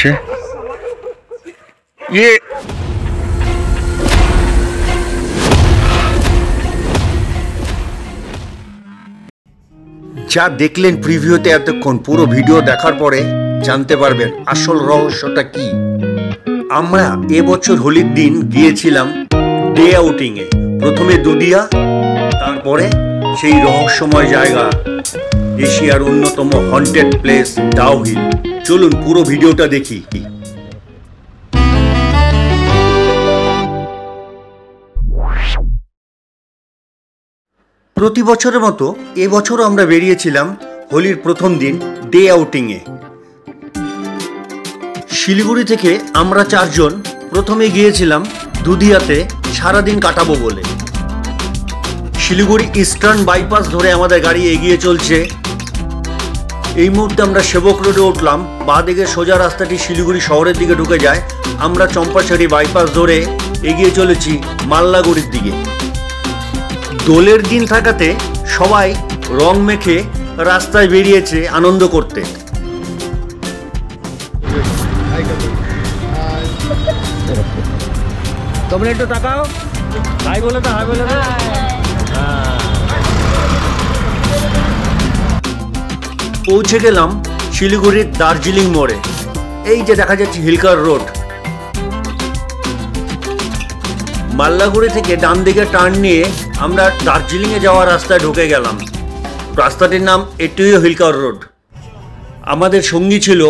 হচ্ছে। যা দেখলেন প্রিভিউতে এতক্ষণ, পুরো ভিডিও দেখার পরে জানতে পারবেন আসল রহস্যটা কি। আমরা এবছর হোলির দিন গিয়েছিলাম ডে আউটিংয়ে, প্রথমে দুদিয়া, তারপরে সেই রহস্যময় জায়গা এশিয়ার অন্যতম হন্টেড প্লেস ডাউ হিল। চলুন পুরো ভিডিওটা দেখি। প্রতি বছরের মতো এবছরও আমরা বেরিয়েছিলাম হোলির প্রথম দিন ডে আউটিংয়ে। শিলিগুড়ি থেকে আমরা 4 জন প্রথমে গিয়েছিলাম দুদিয়াতে সারাদিন কাটাবো বলে। শিলিগুড়ি ইস্টার্ন বাইপাস ধরে আমাদের গাড়ি এগিয়ে চলছে। এই মুহূর্তে আমরা সেবক রোডে উঠলাম। বাঁ দিকে সোজা রাস্তাটি শিলিগুড়ি শহরের দিকে ঢুকে যায়। আমরা চম্পাশাড়ি বাইপাস ধরে এগিয়ে চলেছি মাল্লাগুড়ির দিকে। দোলের দিন থাকাতে সবাই রং মেখে রাস্তায় বেরিয়েছে আনন্দ করতে। তোমরা একটু তাকাও, হাই বলে তো, হাই বলে তো। পৌঁছে গেলাম শিলিগুড়ির দার্জিলিং মোড়ে। এই যে দেখা যাচ্ছে হিলকার রোড। মাল্লাগুড়ি থেকে ডান দিকে টার্ন নিয়ে আমরা দার্জিলিংয়ে যাওয়ার রাস্তায় ঢুকে গেলাম। রাস্তাটির নাম এটিও হিলকার রোড। আমাদের সঙ্গী ছিল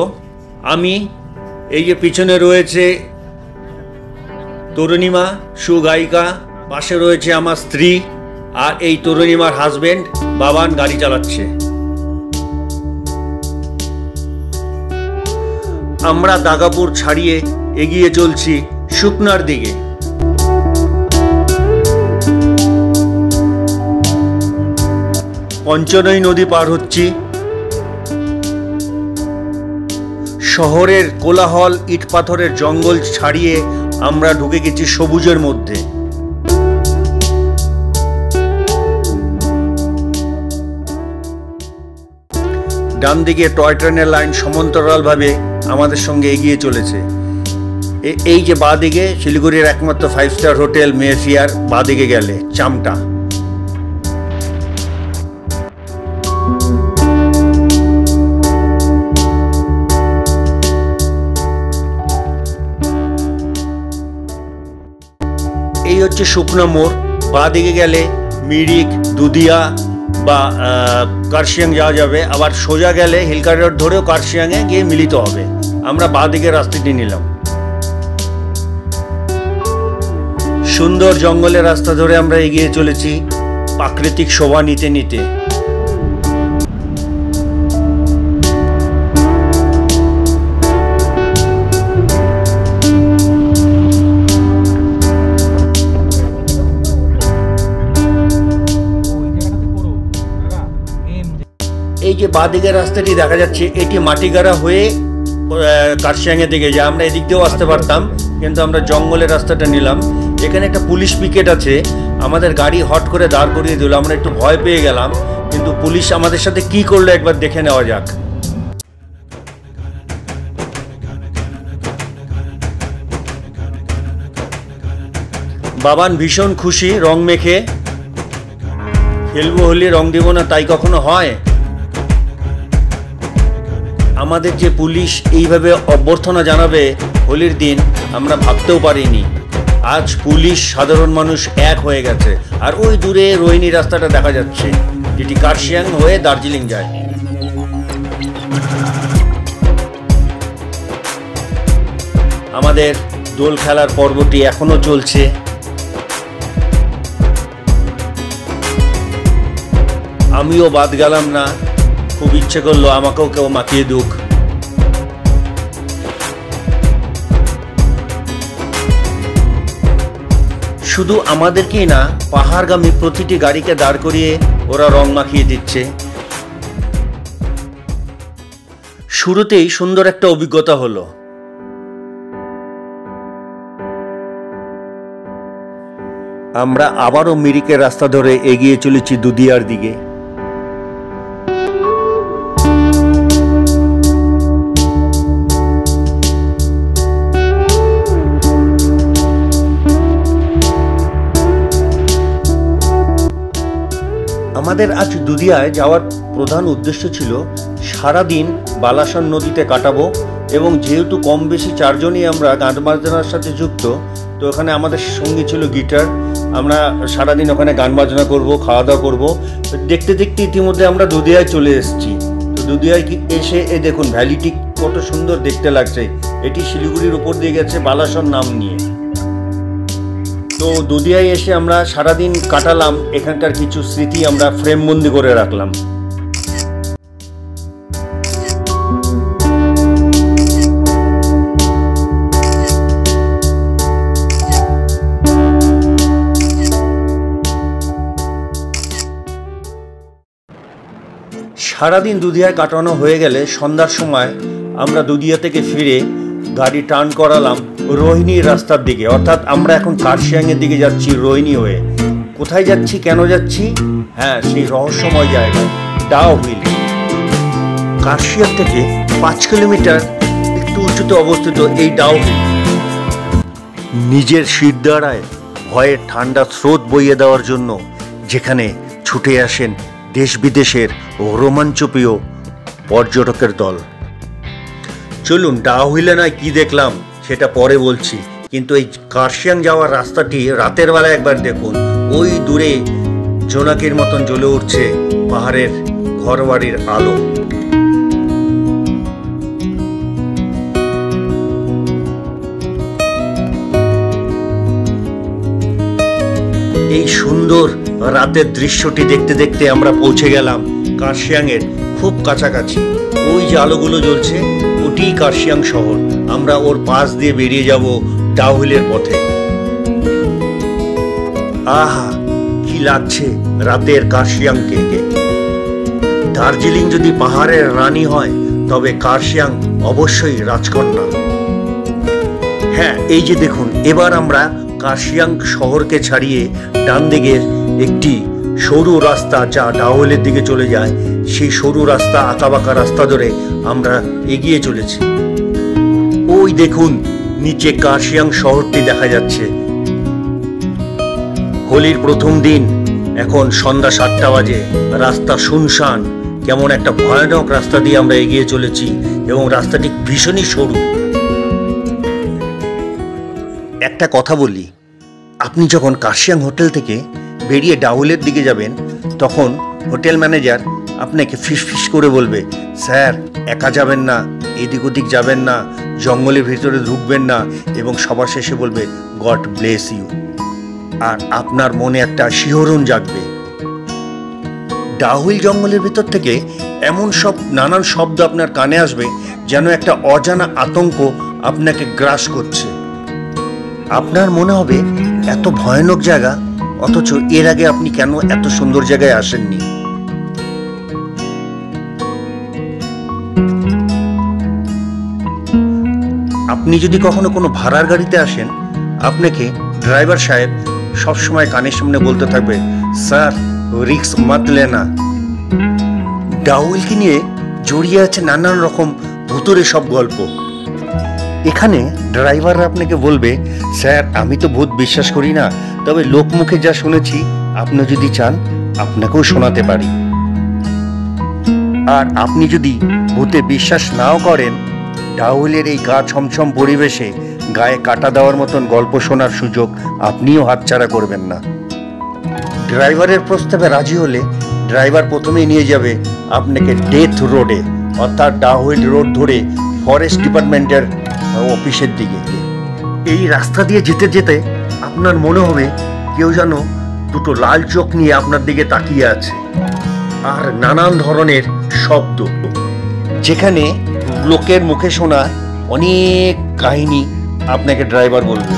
আমি, এই যে পিছনে রয়েছে তরুণীমা সুগায়িকা, পাশে রয়েছে আমার স্ত্রী, আর এই তরুণীমার হাজবেন্ড বাবান গাড়ি চালাচ্ছে। আমরা দাগাপুর ছাড়িয়ে এগিয়ে চলছি শুকনার দিকে। পঞ্চনই নদী পার হচ্ছি। শহরের কোলাহল ইট পাথরের জঙ্গল ছাড়িয়ে আমরা ঢুকে গেছি সবুজের মধ্যে। ডান দিকে টয় ট্রেনের লাইন সমান্তরালভাবে আমাদের সঙ্গে এগিয়ে চলেছে। এই যে বাঁ দিকে শিলিগুড়ির একমাত্র 5 স্টার হোটেল মেফেয়ার, বাঁ দিকে গেলে চামটা। এই হচ্ছে শুকনা মোড়। বাঁ দিকে গেলে মিরিক, দুদিয়া বা কার্শিয়াং যাওয়া যাবে। আবার সোজা গেলে হিলকার রোড ধরেও কার্শিয়াংয়ে গিয়ে মিলিত হবে। আমরা বাঁ দিকে রাস্তাটি নিলাম। সুন্দর জঙ্গলের রাস্তা ধরে আমরা এগিয়ে চলেছি প্রাকৃতিক শোভা নিতে নিতে। এই যে বাঁদিকের রাস্তাটি দেখা যাচ্ছে, এটি মাটিগাড়া হয়ে কার্শিয়াংয়ের দিকে যায়। আমরা এদিক দিয়েও আসতে পারতাম, কিন্তু আমরা জঙ্গলের রাস্তাটা নিলাম। এখানে একটা পুলিশ পিকেট আছে, আমাদের গাড়ি হট করে দাঁড় করিয়ে দিল। আমরা একটু ভয় পেয়ে গেলাম, কিন্তু পুলিশ আমাদের সাথে কি করলো একবার দেখে নেওয়া যাক। বাবান ভীষণ খুশি রং মেখে। খেলবো হোলি, রং দিব না তাই কখনো হয়? আমাদের যে পুলিশ এইভাবে অভ্যর্থনা জানাবে হোলির দিন, আমরা ভাবতেও পারিনি। আজ পুলিশ সাধারণ মানুষ এক হয়ে গেছে। আর ওই দূরে রোহিণী রাস্তাটা দেখা যাচ্ছে, যেটি কার্শিয়াং হয়ে দার্জিলিং যায়। আমাদের দোল খেলার পর্বটি এখনো চলছে। আমিও বাদ গেলাম না, খুব ইচ্ছে করলো আমাকেও কেউ মাখিয়ে দুক। শুধু আমাদেরকেই না, পাহাড়গামী প্রতিটি গাড়িকে দাঁড় করিয়ে ওরা রং মাখিয়ে দিচ্ছে। শুরুতেই সুন্দর একটা অভিজ্ঞতা হলো। আমরা আবারও মিরিকের রাস্তা ধরে এগিয়ে চলেছি দুদিয়ার দিকে। আমাদের আজ দুদিয়ায় যাওয়ার প্রধান উদ্দেশ্য ছিল সারাদিন বালাসন নদীতে কাটাবো, এবং যেহেতু কম বেশি চারজনই আমরা গান বাজনার সাথে যুক্ত, তো ওখানে আমাদের সঙ্গী ছিল গিটার। আমরা সারাদিন ওখানে গান বাজনা করব, খাওয়া দাওয়া করবো। দেখতে দেখতে ইতিমধ্যে আমরা দুদিয়ায় চলে এসেছি। তো দুদিয়ায় এসে দেখুন ভ্যালিটি কত সুন্দর দেখতে লাগছে। এটি শিলিগুড়ির উপর দিয়ে গেছে বালাসন নাম নিয়ে। তো দুদিয়ায় এসে আমরা সারাদিন কাটালাম, এখানকার কিছু স্মৃতি আমরা ফ্রেমবন্দি করে রাখলাম। সারাদিন দুদিয়ায় কাটানো হয়ে গেলে সন্ধ্যার সময় আমরা দুদিয়া থেকে ফিরে গাড়ি টার্ন করালাম রোহিণীর রাস্তার দিকে, অর্থাৎ আমরা এখন কার্শিয়াংয়ের দিকে যাচ্ছি রোহিণী হয়ে। কোথায় যাচ্ছি, কেন যাচ্ছি? হ্যাঁ, সেই রহস্যময় জায়গা ডাউহিল। কার্শিয়াং থেকে 5 কিলোমিটার একটু উঁচুতে অবস্থিত এই ডাউহিল নিজের শিরদাঁড়ায় ভয়ের ঠান্ডা স্রোত বইয়ে দেওয়ার জন্য যেখানে ছুটে আসেন দেশ বিদেশের রোমাঞ্চপ্রিয় পর্যটকের দল। চলুন ডাউহিলে নয় কি দেখলাম সেটা পরে বলছি, কিন্তু এই কার্শিয়াং যাওয়ার রাস্তাটি রাতের বেলায় একবার দেখুন। ওই দূরে জোনাকির মতন জ্বলে উঠছে পাহাড়ের ঘরবাড়ির আলো। এই সুন্দর রাতের দৃশ্যটি দেখতে দেখতে আমরা পৌঁছে গেলাম কার্শিয়াংয়ের খুব কাছাকাছি। ওই যে আলোগুলো জ্বলছে ওটি কার্শিয়াং শহর। আমরা ওর পাশ দিয়ে বেরিয়ে যাব ডাউহিলের পথে। আহা, কি লাগছে রাতের কার্শিয়াংকে। দার্জিলিং যদি পাহাড়ের রানী হয় তবে কার্শিয়াং অবশ্যই রাজকন্যা। হ্যাঁ, এই যে দেখুন, এবার আমরা কার্শিয়াং শহরকে ছাড়িয়ে ডান দিকের একটি সরু রাস্তা যা ডাউহিলের দিকে চলে যায়, সেই সরু রাস্তা আঁকাবাঁকা রাস্তা ধরে আমরা এগিয়ে চলেছি। ওই দেখুন নিচে কার্শিয়াং শহরটি দেখা যাচ্ছে। হোলির প্রথম দিন, এখন সন্ধ্যা 7টা বাজে, রাস্তা শুনশান। কেমন একটা ভয়ানক রাস্তা দিয়ে আমরা এগিয়ে চলেছি এবং রাস্তাটি ভীষণই সরু। একটা কথা বলি, আপনি যখন কার্শিয়াং হোটেল থেকে বেরিয়ে ডাউহিলের দিকে যাবেন তখন হোটেল ম্যানেজার আপনাকে ফিস করে বলবে, স্যার একা যাবেন না, এদিক ওদিক যাবেন না, জঙ্গলের ভিতরে ঢুকবেন না, এবং সবার শেষে বলবে গড ব্লেস ইউ। আর আপনার মনে একটা শিহরণ জাগবে। ডাউহিল জঙ্গলের ভিতর থেকে এমন সব নানান শব্দ আপনার কানে আসবে যেন একটা অজানা আতঙ্ক আপনাকে গ্রাস করছে। আপনার মনে হবে এত ভয়ানক জায়গা, অথচ এর আগে আপনি কেন এত সুন্দর জায়গায় আসেননি। আপনি যদি কখনো কোনো ভাড়ার গাড়িতে আসেন, আপনাকে ড্রাইভার সাহেব সবসময় কানের সামনে বলতে থাকবে, স্যার রিস্ক মত লেনা। ডাউহিলকে নিয়ে জড়িয়ে আছে নানান রকম ভুতুরে সব গল্প। এখানে ড্রাইভাররা আপনাকে বলবে, স্যার আমি তো ভূত বিশ্বাস করি না, তবে লোকমুখে যা শুনেছি আপনি যদি চান আপনাকেও শোনাতে পারি। আর আপনি যদি ভূতে বিশ্বাস নাও করেন, ডাউহিলের এই গা ছমছম পরিবেশে গায়ে কাটা দেওয়ার মতন গল্প শোনার সুযোগ আপনিও হাতছাড়া করবেন না। ড্রাইভারের প্রস্তাবে রাজি হলে ড্রাইভার প্রথমেই নিয়ে যাবে আপনাকে ডেথ রোডে, অর্থাৎ ডাউহিল রোড ধরে ফরেস্ট ডিপার্টমেন্টের অফিসের দিকে। এই রাস্তা দিয়ে যেতে যেতে আপনার মনে হবে কেউ যেন দুটো লাল চোখ নিয়ে আপনার দিকে তাকিয়ে আছে, আর নানান ধরনের শব্দ, যেখানে লোকের মুখে শোনা অনেক কাহিনী আপনাকে ড্রাইভার বলবে।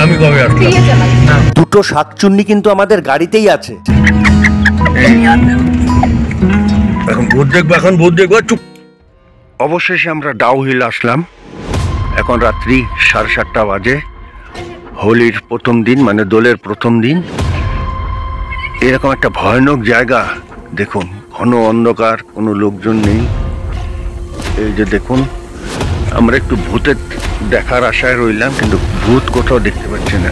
আমি কবে দুটো শাকচুন্নি কিন্তু আমাদের গাড়িতেই আছে। এখন ভূত দেখবো, এখন ভূত দেখবো, চুপ। অবশেষে আমরা ডাউহিল আসলাম। এখন রাত্রি 7:30 বাজে। হোলির প্রথম দিন, মানে দোলের প্রথম দিন। এরকম একটা ভয়ানক জায়গা দেখুন, ঘন অন্ধকার, কোনো লোকজন নেই। এই যে দেখুন আমরা একটু ভূতের দেখার আশায় রইলাম, কিন্তু ভূত কোথাও দেখতে পাচ্ছি না।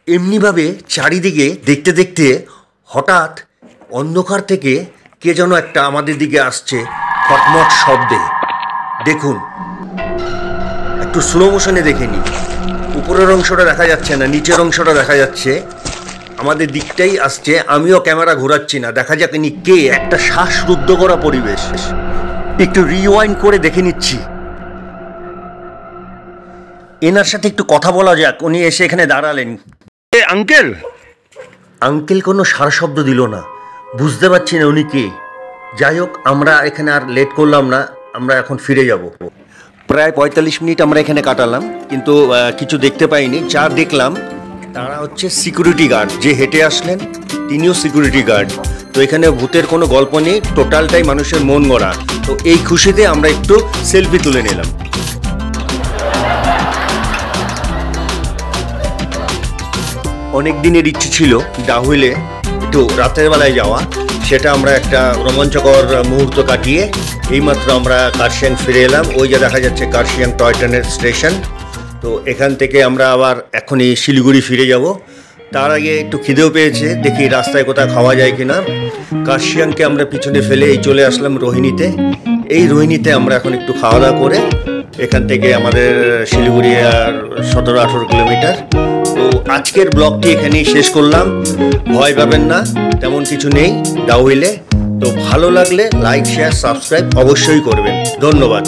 এমনিভাবে চারিদিকে দেখতে দেখতে হঠাৎ অন্ধকার থেকে কে যেন একটা আমাদের দিকে আসছে খটমট শব্দে। দেখুন, একটু স্লো মোশনে দেখে নিই। উপরের অংশটা দেখা যাচ্ছে না, নিচের অংশটা দেখা যাচ্ছে, আমাদের দিকটাই আসছে। আমিও ক্যামেরা ঘোরাচ্ছি না, দেখা যাক ইনি কে। একটা শ্বাসরুদ্ধ করা পরিবেশ। একটু রিওয়াইন্ড করে দেখে নিচ্ছি। এনার সাথে একটু কথা বলা যাক। উনি এসে এখানে দাঁড়ালেন। আঙ্কেল আঙ্কেল কোনো সারা শব্দ দিল না, বুঝতে পারছি না উনি কে। যাই হোক, আমরা এখানে আর লেট করলাম না, আমরা এখন ফিরে যাব। প্রায় 45 মিনিট আমরা এখানে কাটালাম, কিন্তু কিছু দেখতে পাইনি। যা দেখলাম তারা হচ্ছে সিকিউরিটি গার্ড। যে হেঁটে আসলেন তিনিও সিকিউরিটি গার্ড। তো এখানে ভূতের কোনো গল্প নেই, টোটালটাই মানুষের মন গড়া। তো এই খুশিতে আমরা একটু সেলফি তুলে নিলাম। অনেক দিনের ইচ্ছে ছিল ডাহুইলে একটু রাতের বেলায় যাওয়া, সেটা আমরা একটা রোমাঞ্চকর মুহূর্ত কাটিয়ে এইমাত্র আমরা কার্শিয়াং ফিরে এলাম। ওই যে দেখা যাচ্ছে কার্শিয়াং টয় ট্রেনের স্টেশন। তো এখান থেকে আমরা আবার এখনই শিলিগুড়ি ফিরে যাব। তার আগে একটু খিদেও পেয়েছে, দেখি রাস্তায় কোথাও খাওয়া যায় কিনা। কার্শিয়াংকে আমরা পিছনে ফেলে এই চলে আসলাম রোহিণীতে। এই রোহিণীতে আমরা এখন একটু খাওয়া দাওয়া করে এখান থেকে আমাদের শিলিগুড়ি আর 17-18 কিলোমিটার। তো আজকের ব্লগটি এখানেই শেষ করলাম। ভয় পাবেন না, তেমন কিছু নেই ডাউহিলে। তো ভালো লাগলে লাইক, শেয়ার, সাবস্ক্রাইব অবশ্যই করবেন। ধন্যবাদ।